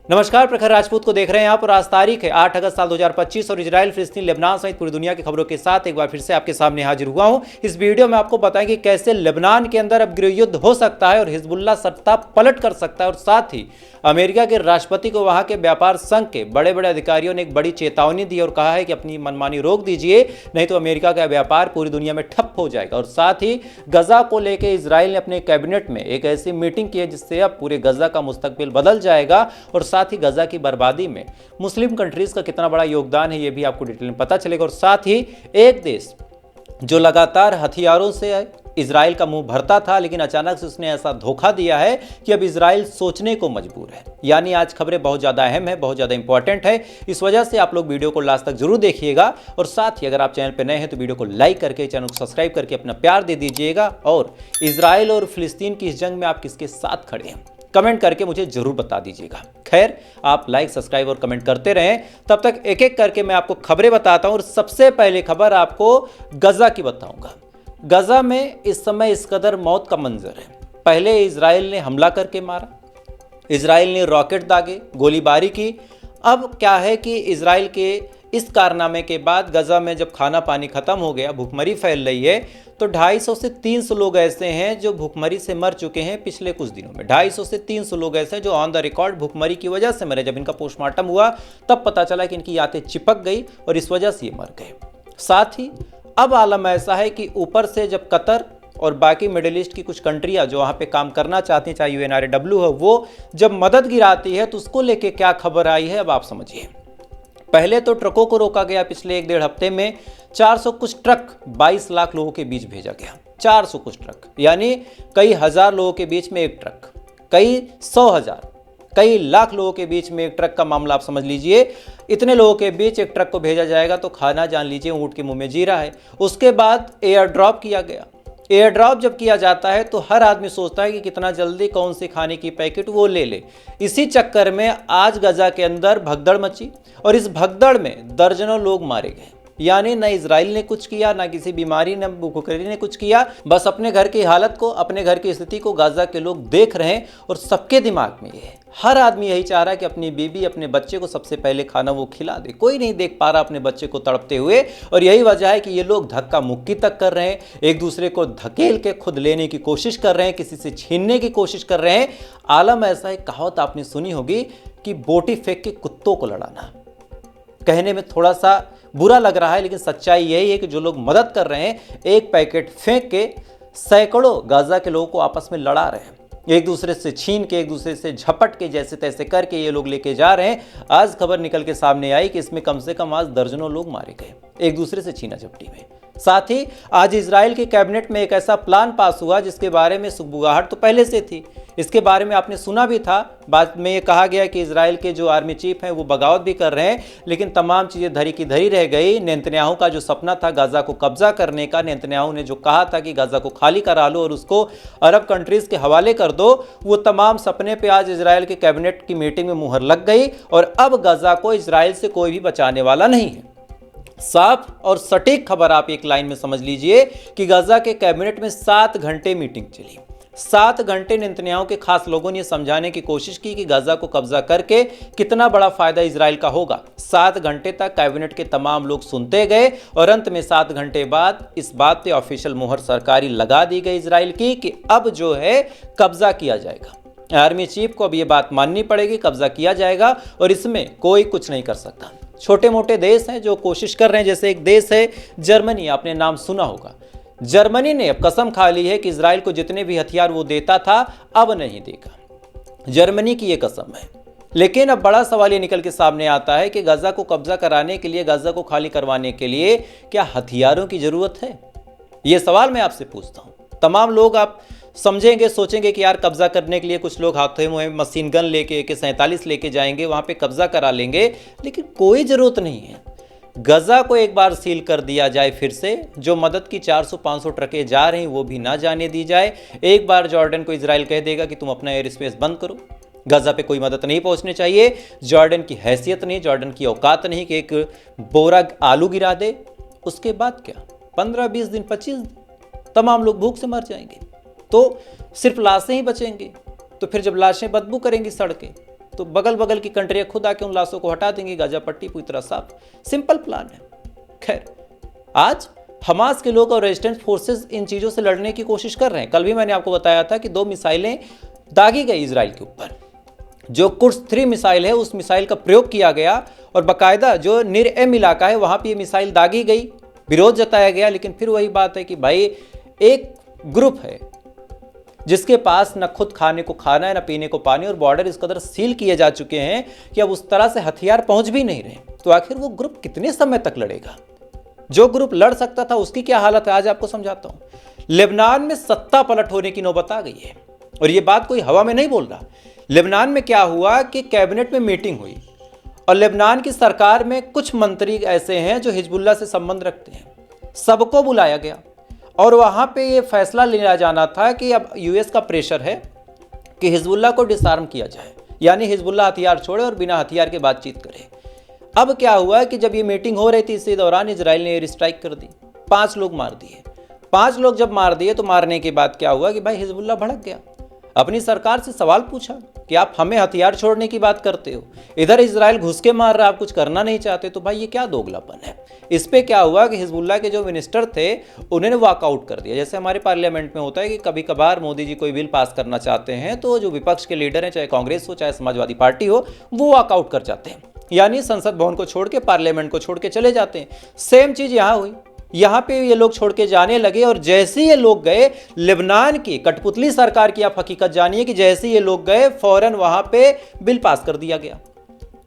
नमस्कार, प्रखर राजपूत को देख रहे हैं आप और आज तारीख है 8 अगस्त साल 2025 और इजराइल, फिलिस्तीन, लेबनान सहित पूरी दुनिया की खबरों के साथ एक बार फिर से आपके सामने हाजिर हुआ हूं। इस वीडियो में आपको बताएंगे कैसे लेबनान के अंदर अब गृहयुद्ध हो सकता है और हिजबुल्लाह सत्ता पलट कर सकता है और साथ ही अमेरिका के राष्ट्रपति को वहां के व्यापार संघ के बड़े बड़े अधिकारियों ने एक बड़ी चेतावनी दी और कहा है कि अपनी मनमानी रोक दीजिए, नहीं तो अमेरिका का व्यापार पूरी दुनिया में ठप हो जाएगा। और साथ ही गजा को लेकर इजराइल ने अपने कैबिनेट में एक ऐसी मीटिंग की है जिससे अब पूरे गजा का मुस्तकबिल बदल जाएगा और साथ ही गजा की बर्बादी में मुस्लिम कंट्रीज का कितना बड़ा योगदान है ये भी आपको डिटेल में पता चलेगा। और साथ ही एक देश जो लगातार हथियारों से इजराइल का मुंह भरता था, लेकिन अचानक से उसने ऐसा धोखा दिया है कि अब इजराइल सोचने को मजबूर है। यानी आज खबरें बहुत ज़्यादा अहम है, बहुत ज़्यादा इंपॉर्टेंट है, इस वजह से आप लोग वीडियो को लास्ट तक जरूर देखिएगा। और साथ ही अगर आप चैनल पर नए हैं तो वीडियो को लाइक करके, चैनल को सब्सक्राइब करके अपना प्यार दे दीजिएगा। और इजराइल और फिलिस्तीन की इस जंग में आप किसके साथ खड़े हैं कमेंट करके मुझे जरूर बता दीजिएगा। खैर, आप लाइक, सब्सक्राइब और कमेंट करते रहें, तब तक एक एक करके मैं आपको खबरें बताता हूं। और सबसे पहले खबर आपको गजा की बताऊंगा। गजा में इस समय इस कदर मौत का मंजर है। पहले इजराइल ने हमला करके मारा, इजराइल ने रॉकेट दागे, गोलीबारी की। अब क्या है कि इजराइल के इस कारनामे के बाद गजा में जब खाना पानी खत्म हो गया, भूखमरी फैल रही है, तो 250 से 300 लोग ऐसे हैं जो भूखमरी से मर चुके हैं पिछले कुछ दिनों में। 250 से 300 लोग ऐसे हैं जो ऑन द रिकॉर्ड भूखमरी की वजह से मरे। जब इनका पोस्टमार्टम हुआ तब पता चला कि इनकी आंतें चिपक गई और इस वजह से ये मर गए। साथ ही अब आलम ऐसा है कि ऊपर से जब कतर और बाकी मिडिल ईस्ट की कुछ कंट्रियां जो वहाँ पे काम करना चाहती हैं, चाहे UNRW हो, वो जब मदद गिराती है तो उसको लेके क्या खबर आई है अब आप समझिए। पहले तो ट्रकों को रोका गया, पिछले 1-1.5 हफ्ते में 400 कुछ ट्रक 22 लाख लोगों के बीच भेजा गया। 400 कुछ ट्रक यानी कई हजार लोगों के बीच में एक ट्रक, कई 100,000, कई लाख लोगों के बीच में एक ट्रक का मामला आप समझ लीजिए। इतने लोगों के बीच एक ट्रक को भेजा जाएगा तो खाना जान लीजिए ऊंट के मुंह में जीरा है। उसके बाद एयर ड्रॉप किया गया। एयर ड्रॉप जब किया जाता है तो हर आदमी सोचता है कि कितना जल्दी कौन से खाने की पैकेट वो ले ले। इसी चक्कर में आज गजा के अंदर भगदड़ मची और इस भगदड़ में दर्जनों लोग मारे गए। यानी न इजराइल ने कुछ किया, ना किसी बीमारी, न भूखमरी ने कुछ किया, बस अपने घर की हालत को, अपने घर की स्थिति को गजा के लोग देख रहे हैं और सबके दिमाग में ये है, हर आदमी यही चाह रहा है कि अपनी बीबी, अपने बच्चे को सबसे पहले खाना वो खिला दे। कोई नहीं देख पा रहा अपने बच्चे को तड़पते हुए और यही वजह है कि ये लोग धक्का मुक्की तक कर रहे हैं, एक दूसरे को धकेल के खुद लेने की कोशिश कर रहे हैं, किसी से छीनने की कोशिश कर रहे हैं। आलम ऐसा है, कहावत आपने सुनी होगी कि बोटी फेंक के कुत्तों को लड़ाना। कहने में थोड़ा सा बुरा लग रहा है, लेकिन सच्चाई यही है कि जो लोग मदद कर रहे हैं एक पैकेट फेंक के सैकड़ों गाजा के लोगों को आपस में लड़ा रहे हैं, एक दूसरे से छीन के, एक दूसरे से झपट के, जैसे तैसे करके ये लोग लेके जा रहे हैं। आज खबर निकल के सामने आई कि इसमें कम से कम आज दर्जनों लोग मारे गए एक दूसरे से छीना झपटी में। साथ ही आज इजराइल के कैबिनेट में एक ऐसा प्लान पास हुआ जिसके बारे में सुगबुगाहट तो पहले से थी, इसके बारे में आपने सुना भी था। बाद में ये कहा गया कि इजराइल के जो आर्मी चीफ हैं वो बगावत भी कर रहे हैं, लेकिन तमाम चीज़ें धरी की धरी रह गई। नेतन्याहू का जो सपना था गाजा को कब्जा करने का, नेतन्याहू ने जो कहा था कि गाजा को खाली करा लो और उसको अरब कंट्रीज के हवाले कर दो, वो तमाम सपने पे आज इजराइल के कैबिनेट की मीटिंग में मुहर लग गई और अब गाजा को इजराइल से कोई भी बचाने वाला नहीं है। साफ और सटीक खबर आप एक लाइन में समझ लीजिए कि गजा के कैबिनेट में 7 घंटे मीटिंग चली। 7 घंटे नेतन्याहू के खास लोगों ने समझाने की कोशिश की कि गाजा को कब्जा करके कितना बड़ा फायदा इजराइल का होगा। 7 घंटे तक कैबिनेट के तमाम लोग सुनते गए और अंत में 7 घंटे बाद इस बात पे ऑफिशियल मुहर सरकारी लगा दी गई इजराइल की कि अब जो है कब्जा किया जाएगा। आर्मी चीफ को अब ये बात माननी पड़ेगी, कब्जा किया जाएगा और इसमें कोई कुछ नहीं कर सकता। छोटे मोटे देश हैं जो कोशिश कर रहे हैं, जैसे एक देश है जर्मनी, आपने नाम सुना होगा। जर्मनी ने अब कसम खा ली है कि इजराइल को जितने भी हथियार वो देता था अब नहीं देगा। जर्मनी की ये कसम है। लेकिन अब बड़ा सवाल ये निकल के सामने आता है कि गजा को कब्जा कराने के लिए, गजा को खाली करवाने के लिए क्या हथियारों की जरूरत है? ये सवाल मैं आपसे पूछता हूं। तमाम लोग आप समझेंगे, सोचेंगे कि यार कब्जा करने के लिए कुछ लोग हाथों में मशीन गन लेके AK-47 लेके जाएंगे, वहां पे कब्जा करा लेंगे, लेकिन कोई जरूरत नहीं है। गजा को एक बार सील कर दिया जाए, फिर से जो मदद की 400-500 ट्रकें जा रही वो भी ना जाने दी जाए। एक बार जॉर्डन को इजराइल कह देगा कि तुम अपना एयर स्पेस बंद करो, गजा पे कोई मदद नहीं पहुंचनी चाहिए। जॉर्डन की हैसियत नहीं, जॉर्डन की औकात नहीं कि एक बोरा आलू गिरा दे। उसके बाद क्या 15-20 दिन, 25 दिन तमाम लोग भूख से मर जाएंगे, तो सिर्फ लाशें ही बचेंगी। तो फिर जब लाशें बदबू करेंगी सड़कें, तो बगल बगल की कंट्रियाँ खुद आके उन लाशों को हटा देंगी, गाजा पट्टी पूरी तरह साफ। सिंपल प्लान है। खैर, आज हमास के लोग और रेजिस्टेंस फोर्सेस इन चीज़ों से लड़ने की कोशिश कर रहे हैं। कल भी मैंने आपको बताया था कि 2 मिसाइलें दागी गई इजराइल के ऊपर। जो कुर्स 3 मिसाइल है, उस मिसाइल का प्रयोग किया गया और बाकायदा जो निर-एम इलाका है वहाँ पर ये मिसाइल दागी गई, विरोध जताया गया। लेकिन फिर वही बात है कि भाई एक ग्रुप है जिसके पास न खुद खाने को खाना है, न पीने को पानी, और बॉर्डर इस कदर सील किए जा चुके हैं कि अब उस तरह से हथियार पहुंच भी नहीं रहे। तो आखिर वो ग्रुप कितने समय तक लड़ेगा? जो ग्रुप लड़ सकता था उसकी क्या हालत है आज आपको समझाता हूं। लेबनान में सत्ता पलट होने की नौबत आ गई है, और ये बात कोई हवा में नहीं बोल रहा। लेबनान में क्या हुआ कि कैबिनेट में मीटिंग हुई और लेबनान की सरकार में कुछ मंत्री ऐसे हैं जो हिजबुल्लाह से संबंध रखते हैं, सबको बुलाया गया और वहाँ पे ये फैसला लिया जाना था कि अब यूएस का प्रेशर है कि हिजबुल्लाह को डिसआर्म किया जाए, यानी हिजबुल्लाह हथियार छोड़े और बिना हथियार के बातचीत करे। अब क्या हुआ कि जब ये मीटिंग हो रही थी इसी दौरान इजराइल ने एयर स्ट्राइक कर दी, 5 लोग मार दिए। 5 लोग जब मार दिए तो मारने के बाद क्या हुआ कि भाई हिजबुल्लाह भड़क गया, अपनी सरकार से सवाल पूछा कि आप हमें हथियार छोड़ने की बात करते हो, इधर इजराइल घुस के मार रहा है, आप कुछ करना नहीं चाहते। तो भाई ये क्या दोगलापन है। इस पे क्या हुआ कि हिजबुल्लाह के जो मिनिस्टर थे उन्होंने वॉकआउट कर दिया। जैसे हमारे पार्लियामेंट में होता है कि कभी कभार मोदी जी कोई बिल पास करना चाहते हैं तो जो विपक्ष के लीडर हैं, चाहे कांग्रेस हो चाहे समाजवादी पार्टी हो, वो वॉकआउट कर जाते हैं, यानी संसद भवन को छोड़ के, पार्लियामेंट को छोड़ के चले जाते हैं। सेम चीज यहाँ हुई, यहाँ पे ये लोग छोड़ के जाने लगे और जैसे ये लोग गए, लेबनान की कठपुतली सरकार की आप हकीकत जानिए कि जैसे ये लोग गए फौरन वहां पे बिल पास कर दिया गया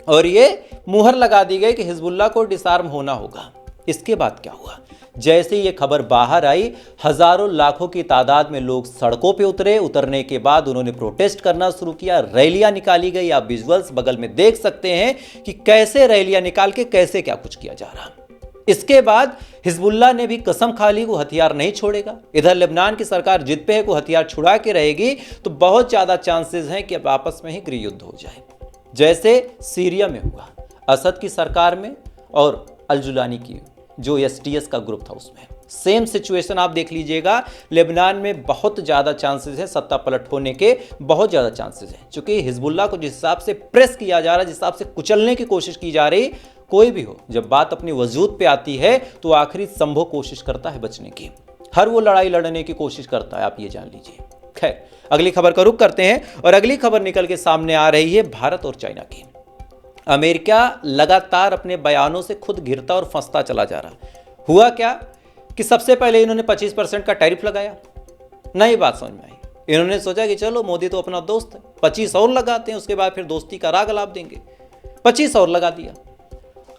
और ये मुहर लगा दी गई कि हिजबुल्लाह को डिसआर्म होना होगा। इसके बाद क्या हुआ, जैसे ये खबर बाहर आई, हजारों लाखों की तादाद में लोग सड़कों पे उतरे। उतरने के बाद उन्होंने प्रोटेस्ट करना शुरू किया, रैलियां निकाली गई। आप विजुअल्स बगल में देख सकते हैं कि कैसे रैलियां निकाल के कैसे क्या कुछ किया जा रहा। इसके बाद हिजबुल्लाह ने भी कसम खा ली वो हथियार नहीं छोड़ेगा। इधर लेबनान की सरकार जिद पे है को हथियार छुड़ा के रहेगी तो बहुत ज्यादा चांसेस हैं कि अब आपस में ही गृह युद्ध हो जाए, जैसे सीरिया में हुआ असद की सरकार में और अल-जुलानी की जो एसटीएस का ग्रुप था उसमें। सेम सिचुएशन आप देख लीजिएगा, लेबनान में बहुत ज़्यादा चांसेस हैं सत्ता पलट होने के, बहुत ज़्यादा चांसेस हैं। चूंकि हिजबुल्लाह को जिस हिसाब से प्रेस किया जा रहा है, जिस हिसाब से कुचलने की कोशिश की जा रही, कोई भी हो जब बात अपनी वजूद पे आती है तो आखिरी संभव कोशिश करता है बचने की, हर वो लड़ाई लड़ने की कोशिश करता है, आप ये जान लीजिए। खैर, अगली खबर का रुख करते हैं और अगली खबर निकल के सामने आ रही है भारत और चाइना की। अमेरिका लगातार अपने बयानों से खुद घिरता और फंसता चला जा रहा। हुआ क्या कि सबसे पहले इन्होंने 25% का टैरिफ लगाया, नई बात समझ में आई। इन्होंने सोचा कि चलो मोदी तो अपना दोस्त है, 25 और लगाते हैं, उसके बाद फिर दोस्ती का राग अलाप देंगे। 25 और लगा दिया।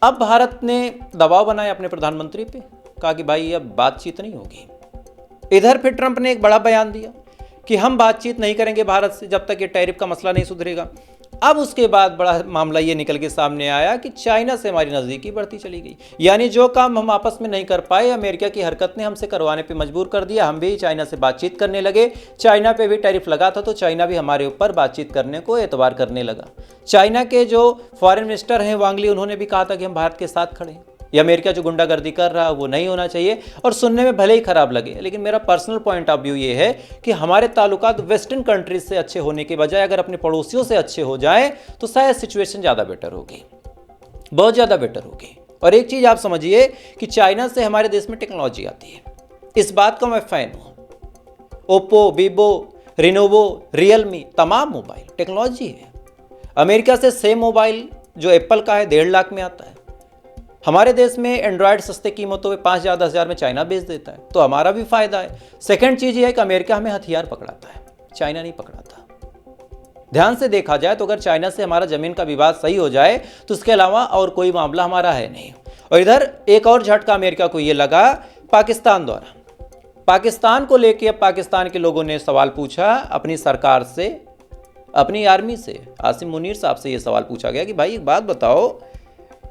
अब भारत ने दबाव बनाया अपने प्रधानमंत्री पे, कहा कि भाई अब बातचीत नहीं होगी। इधर फिर ट्रंप ने एक बड़ा बयान दिया कि हम बातचीत नहीं करेंगे भारत से जब तक ये टैरिफ का मसला नहीं सुधरेगा। अब उसके बाद बड़ा मामला ये निकल के सामने आया कि चाइना से हमारी नज़दीकी बढ़ती चली गई, यानी जो काम हम आपस में नहीं कर पाए अमेरिका की हरकत ने हमसे करवाने पे मजबूर कर दिया। हम भी चाइना से बातचीत करने लगे, चाइना पे भी टैरिफ लगा था तो चाइना भी हमारे ऊपर बातचीत करने को एतबार करने लगा। चाइना के जो फॉरेन मिनिस्टर हैं वांग ली, उन्होंने भी कहा था कि हम भारत के साथ खड़े हैं, ये अमेरिका जो गुंडागर्दी कर रहा है वो नहीं होना चाहिए। और सुनने में भले ही खराब लगे, लेकिन मेरा पर्सनल पॉइंट ऑफ व्यू ये है कि हमारे ताल्लुकात वेस्टर्न कंट्रीज से अच्छे होने के बजाय अगर अपने पड़ोसियों से अच्छे हो जाए तो शायद सिचुएशन ज़्यादा बेटर होगी, बहुत ज़्यादा बेटर होगी। और एक चीज़ आप समझिए कि चाइना से हमारे देश में टेक्नोलॉजी आती है, इस बात का मैं फ़ैन हूँ। ओप्पो, वीवो, रिनोवो, रियलमी, तमाम मोबाइल टेक्नोलॉजी है। अमेरिका से सेम मोबाइल जो एप्पल का है 1.5 लाख में आता है। हमारे देश में एंड्रॉयड सस्ते कीमतों में 5 या 10 हज़ार में चाइना बेच देता है, तो हमारा भी फायदा है। सेकंड चीज़ ये है कि अमेरिका हमें हथियार पकड़ाता है, चाइना नहीं पकड़ाता। ध्यान से देखा जाए तो अगर चाइना से हमारा जमीन का विवाद सही हो जाए तो उसके अलावा और कोई मामला हमारा है नहीं। और इधर एक और झटका अमेरिका को ये लगा पाकिस्तान द्वारा। पाकिस्तान को लेकर अब पाकिस्तान के लोगों ने सवाल पूछा अपनी सरकार से, अपनी आर्मी से। आसिम मुनीर साहब से ये सवाल पूछा गया कि भाई एक बात बताओ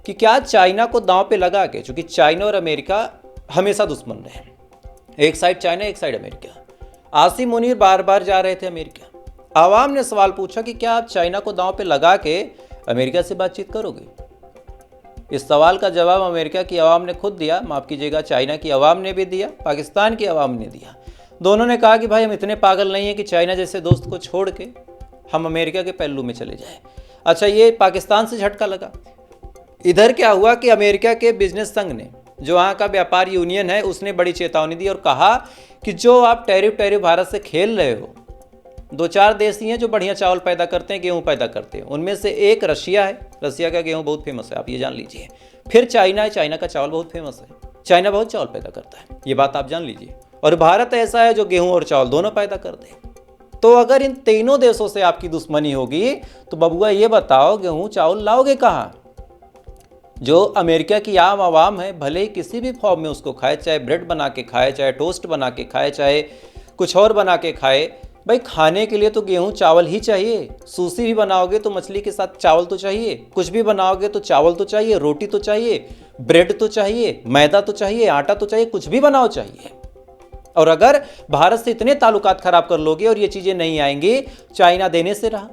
कि क्या चाइना को दांव पे लगा के, चूंकि चाइना और अमेरिका हमेशा दुश्मन रहे, एक साइड चाइना एक साइड अमेरिका। आसिम मुनीर बार बार जा रहे थे अमेरिका। आवाम ने सवाल पूछा कि क्या आप चाइना को दांव पे लगा के अमेरिका से बातचीत करोगे? इस सवाल का जवाब अमेरिका की आवाम ने खुद दिया, माफ़ कीजिएगा चाइना की आवाम ने भी दिया, पाकिस्तान की आवाम ने दिया। दोनों ने कहा कि भाई हम इतने पागल नहीं हैं कि चाइना जैसे दोस्त को छोड़ के हम अमेरिका के पहलू में चले जाएं। अच्छा, ये पाकिस्तान से झटका लगा। इधर क्या हुआ कि अमेरिका के बिजनेस संघ ने, जो वहाँ का व्यापार यूनियन है, उसने बड़ी चेतावनी दी और कहा कि जो आप टैरिफ भारत से खेल रहे हो, 2-4 देश ही हैं जो बढ़िया चावल पैदा करते हैं, गेहूं पैदा करते हैं। उनमें से एक रशिया है, रशिया का गेहूं बहुत फेमस है, आप ये जान लीजिए। फिर चाइना है, चाइना का चावल बहुत फेमस है, चाइना बहुत चावल पैदा करता है, ये बात आप जान लीजिए। और भारत ऐसा है जो गेहूं और चावल दोनों पैदा करते हैं। तो अगर इन तीनों देशों से आपकी दुश्मनी होगी तो बबुआ ये बताओ, गेहूं चावल लाओगे कहाँ? जो अमेरिका की आम आवाम है, भले ही किसी भी फॉर्म में उसको खाए, चाहे ब्रेड बना के खाए, चाहे टोस्ट बना के खाए, चाहे कुछ और बना के खाए, भाई खाने के लिए तो गेहूं चावल ही चाहिए। सूशी भी बनाओगे तो मछली के साथ चावल तो चाहिए, कुछ भी बनाओगे तो चावल तो चाहिए, रोटी तो चाहिए, ब्रेड तो चाहिए, मैदा तो चाहिए, आटा तो चाहिए, कुछ भी बनाओ चाहिए। और अगर भारत से इतने ताल्लुकात खराब कर लोगे और ये चीजें नहीं आएंगी, चाइना देने से रहा,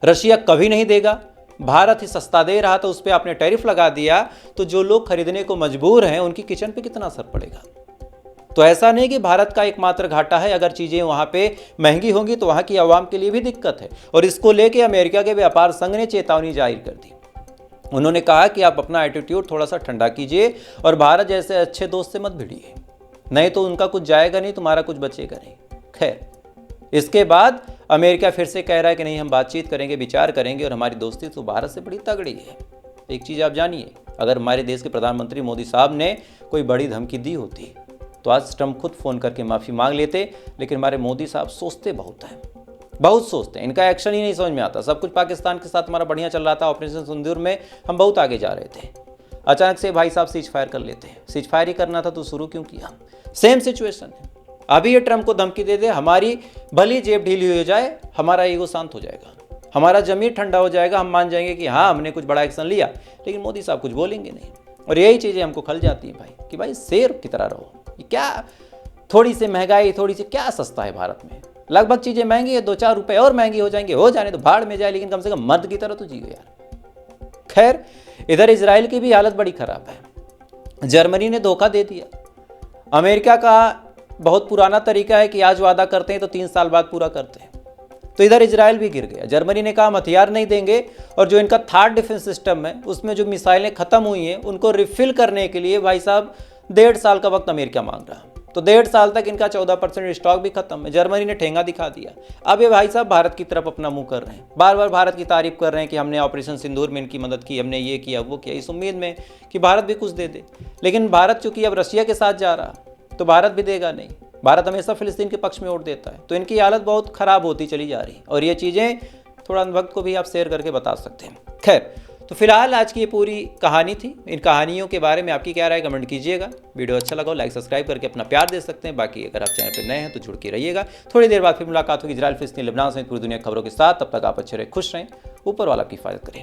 रशिया कभी नहीं देगा, भारत ही सस्ता दे रहा तो उस पर आपने टैरिफ लगा दिया, तो जो लोग खरीदने को मजबूर हैं उनकी किचन पे कितना असर पड़ेगा? तो ऐसा नहीं कि भारत का एकमात्र घाटा है, अगर चीजें वहां पे महंगी होंगी तो वहां की आवाम के लिए भी दिक्कत है। और इसको लेके अमेरिका के व्यापार संघ ने चेतावनी जारी कर दी। उन्होंने कहा कि आप अपना एटीट्यूड थोड़ा सा ठंडा कीजिए और भारत जैसे अच्छे दोस्त से मत भिड़िए, नहीं तो उनका कुछ जाएगा नहीं, तुम्हारा कुछ बचेगा नहीं। खैर, इसके बाद अमेरिका फिर से कह रहा है कि नहीं, हम बातचीत करेंगे, विचार करेंगे और हमारी दोस्ती तो भारत से बड़ी तगड़ी है। एक चीज़ आप जानिए, अगर हमारे देश के प्रधानमंत्री मोदी साहब ने कोई बड़ी धमकी दी होती तो आज ट्रंप खुद फ़ोन करके माफ़ी मांग लेते, लेकिन हमारे मोदी साहब सोचते बहुत हैं, बहुत सोचते हैं, इनका एक्शन ही नहीं समझ में आता। सब कुछ पाकिस्तान के साथ हमारा बढ़िया चल रहा था, ऑपरेशन सिंदूर में हम बहुत आगे जा रहे थे, अचानक से भाई साहब सीज फायर कर लेते हैं। सीज फायर ही करना था तो शुरू क्यों किया? सेम सिचुएशन है। अभी ये ट्रंप को धमकी दे दे, हमारी भली जेब ढीली हो जाए, हमारा ईगो शांत हो जाएगा, हमारा जमीर ठंडा हो जाएगा, हम मान जाएंगे कि हाँ हमने कुछ बड़ा एक्शन लिया, लेकिन मोदी साहब कुछ बोलेंगे नहीं। और यही चीज़ें हमको खल जाती हैं भाई, कि भाई शेर की तरह रहो। क्या थोड़ी सी महंगाई, थोड़ी सी क्या सस्ता है भारत में? लगभग चीज़ें महंगी है, 2-4 रुपए और महंगी हो जाएंगे, हो जाने तो भाड़ में जाए, लेकिन कम से कम मर्द की तरह तो जियो यार। खैर, इधर इजराइल की भी हालत बड़ी खराब है। जर्मनी ने धोखा दे दिया। अमेरिका का बहुत पुराना तरीका है कि आज वादा करते हैं तो 3 साल बाद पूरा करते हैं, तो इधर इजराइल भी गिर गया। जर्मनी ने कहा हम हथियार नहीं देंगे, और जो इनका थर्ड डिफेंस सिस्टम है उसमें जो मिसाइलें खत्म हुई हैं उनको रिफिल करने के लिए भाई साहब 1.5 साल का वक्त अमेरिका मांग रहा। तो 1.5 साल तक इनका 14% स्टॉक भी खत्म है। जर्मनी ने ठेंगा दिखा दिया। अब ये भाई साहब भारत की तरफ अपना मुंह कर रहे हैं, बार बार भारत की तारीफ कर रहे हैं कि हमने ऑपरेशन सिंदूर में इनकी मदद की, हमने ये किया वो किया, इस उम्मीद में कि भारत भी कुछ दे दे। लेकिन भारत चूंकि अब रशिया के साथ जा रहा तो भारत भी देगा नहीं। भारत हमेशा फिलिस्तीन के पक्ष में वोट देता है, तो इनकी हालत बहुत खराब होती चली जा रही। और ये चीज़ें थोड़ा वक्त को भी आप शेयर करके बता सकते हैं। खैर, तो फिलहाल आज की ये पूरी कहानी थी। इन कहानियों के बारे में आपकी क्या राय, कमेंट कीजिएगा। वीडियो अच्छा लगा हो लाइक सब्सक्राइब करके अपना प्यार दे सकते हैं। बाकी अगर आप चैनल पर नए हैं तो जुड़ के रहिएगा। थोड़ी देर बाद फिर मुलाकात होगी इजराइल, फिलिस्तीन, लेबनान सहित पूरी दुनिया की खबरों के साथ। तब तक आप अच्छे रहे, खुश रहें, ऊपर वाला आपकी हिफाजत करें।